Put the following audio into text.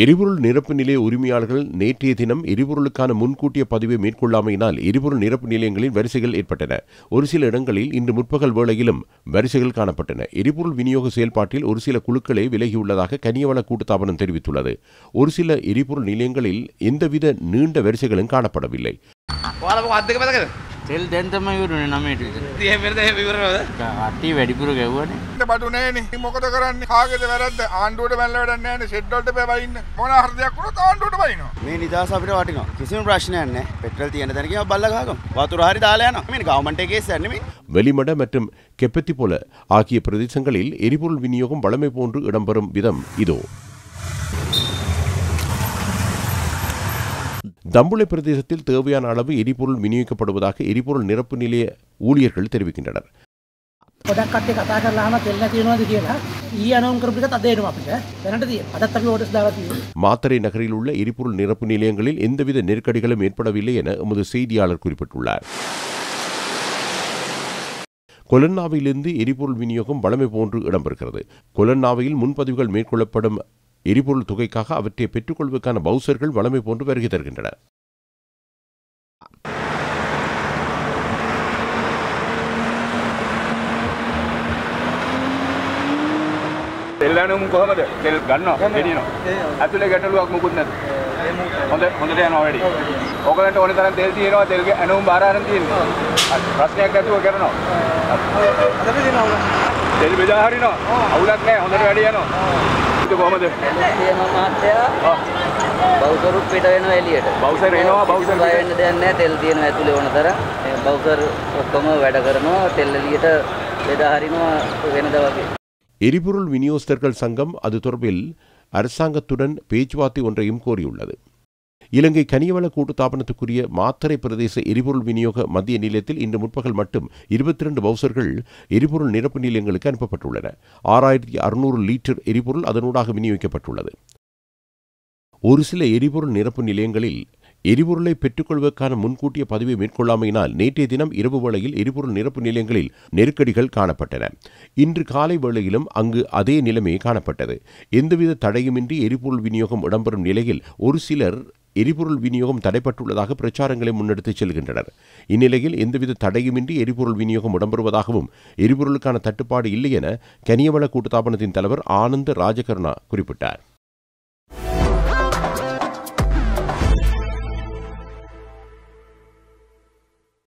எரிபொருள் நிரப்பு நிலைய உரிமையாளர்கள் நேற்றைய தினம் எரிபொருளுக்கான முன்கூட்டிய பதிவை மேற்கொள்ளாமையினால் எரிபொருள் நிரப்பு நிலையங்களில் வரிசைகள் ஏற்பட்டன. ஒரு சில இடங்களில் இன்று முற்பகல் வேளையிலும் வரிசைகள் காணப்பட்டன. எரிபொருள் விநியோக செயல்பாட்டில் ஒரு சில குழுக்களே விலகியுள்ளதாக கனியவள கூட்டுத்தாபனம் தெரிவித்துள்ளது. ஒரு சில எரிபொருள் நிலையங்களில் எந்தவித நீண்ட வரிசைகளும் காணப்படவில்லை. තෙල් දැන් තමයි ඉවරුනේ 9ට විතර. ඉතින් එහෙම වෙනද ඉවරනවද? කට්ටිය වැඩිපුර ගැව්වනේ. ඉන්න බඩු නෑනේ. මොකද කරන්නේ? කාගේද වැරද්ද? ආණ්ඩුවට බැලලා වැඩක් නෑනේ. ෂෙඩ් වලට බැවයින්න. මොන හරි දෙයක් වුණොත් ආණ්ඩුවට බයිනවා. මේ නිදාස අපිට වටිනවා. කිසිම ප්‍රශ්නයක් නෑ. පෙට්‍රල් තියෙන තැන ගියා බල්ලා ගහගමු. වතුර හරි දාලා යනවා. මේ ගවර්න්මන්ට් එකේ கேஸ் නෙමෙයි. வெளிமட மற்றும் கெப்பத்திபொல ஆகிய பிரதேசங்களில் எரிபொருள் விநியோகம் வழமை போன்று இடம்பெறும் விதம் இதோ. தம்புளை பிரதேசத்தில் தேவையான அளவு எரிபொருள் விநியோகிக்கப்படுவதாக எரிபொருள் நிரப்பு நிலைய ஊழியர்கள் தெரிவிக்கின்றனர். மாத்தறை நகரில் உள்ள எரிபொருள் நிரப்பு நிலையங்களில் எந்தவித நெருக்கடிகளும் ஏற்படவில்லை என எமது செய்தியாளர் குறிப்பிட்டுள்ளார். கொலன்னாவிலிருந்து எரிபொருள் விநியோகம் வழமை போன்று இடம்பெறுகிறது. கொலன்னாவையில் முன்பதிவுகள் மேற்கொள்ளப்படும் எரிபொருள் தொகைக்காக அவற்றை பெற்றுக்கொள்வதற்கான பவுசர்கள் வழமை போன்று வருகை தருகின்றன. එල්ලනුම් කොහමද? තෙල් ගන්නවා ගෙනියනවා. ඇතුලේ ගැටලුවක් මොකුත් නැද්ද? හොඳට යනවා වැඩි. ඔයගලන්ට ඕනේ තරම් තෙල් තියෙනවා. තෙල් ඇනුම් බාර අරන් තියෙනවා. ප්‍රශ්නයක් නැතුව කරනවා. අද බෙදනවා. තෙල් බෙදා හරිනවා. අවුලක් නැහැ. හොඳට වැඩි යනවා. ඒක කොහමද? තියෙනවා මාත්‍යා. බවුසරුත් පිට වෙනවා එළියට. බවුසර් එනවා. බවුසර් බය වෙන්න දෙයක් නැහැ. තෙල් තියෙනවා ඇතුලේ ඕන තරම්. බවුසර් ඔක්කොම වැඩ කරනවා. තෙල් එළියට බෙදා හරිනවා වෙනදා වගේ. எரிபொருள் விநியோகஸ்தர்கள் சங்கம் அது தொடர்பில் அரசாங்கத்துடன் பேச்சுவார்த்தை ஒன்றையும் கோரியுள்ளது. இலங்கை கனியவள கூட்டுத்தாபனத்துக்குரிய மாத்தறை பிரதேச எரிபொருள் விநியோக மத்திய நிலையத்தில் இன்று முற்பகல் மட்டும் 22 பவுசர்கள் எரிபொருள் நிரப்பு நிலையங்களுக்கு அனுப்பப்பட்டுள்ளன. 6600 லிட்டர் எரிபொருள் அதனூடாக விநியோகிக்கப்பட்டுள்ளது. ஒரு சில எரிபொருள் நிரப்பு நிலையங்களில் எரிபொருளை பெற்றுக்கொள்வதற்கான முன்கூட்டிய பதிவை மேற்கொள்ளாமையினால் நேற்றைய தினம் இரவு வேளையில் எரிபொருள் நிரப்பு நிலையங்களில் நெருக்கடிகள் காணப்பட்டன. இன்று காலை வேளையிலும் அங்கு அதே நிலைமை காணப்பட்டது. எந்தவித தடையுமின்றி எரிபொருள் விநியோகம் இடம்பெறும் நிலையில் ஒரு சிலர் எரிபொருள் விநியோகம் தடைப்பட்டுள்ளதாக பிரச்சாரங்களை முன்னெடுத்துச் செல்கின்றனர். இந்நிலையில் எந்தவித தடையுமின்றி எரிபொருள் விநியோகம் இடம்பெறுவதாகவும் எரிபொருளுக்கான தட்டுப்பாடு இல்லை என கனியவள கூட்டுத்தாபனத்தின் தலைவர் ஆனந்த ராஜகருணா குறிப்பிட்டார்.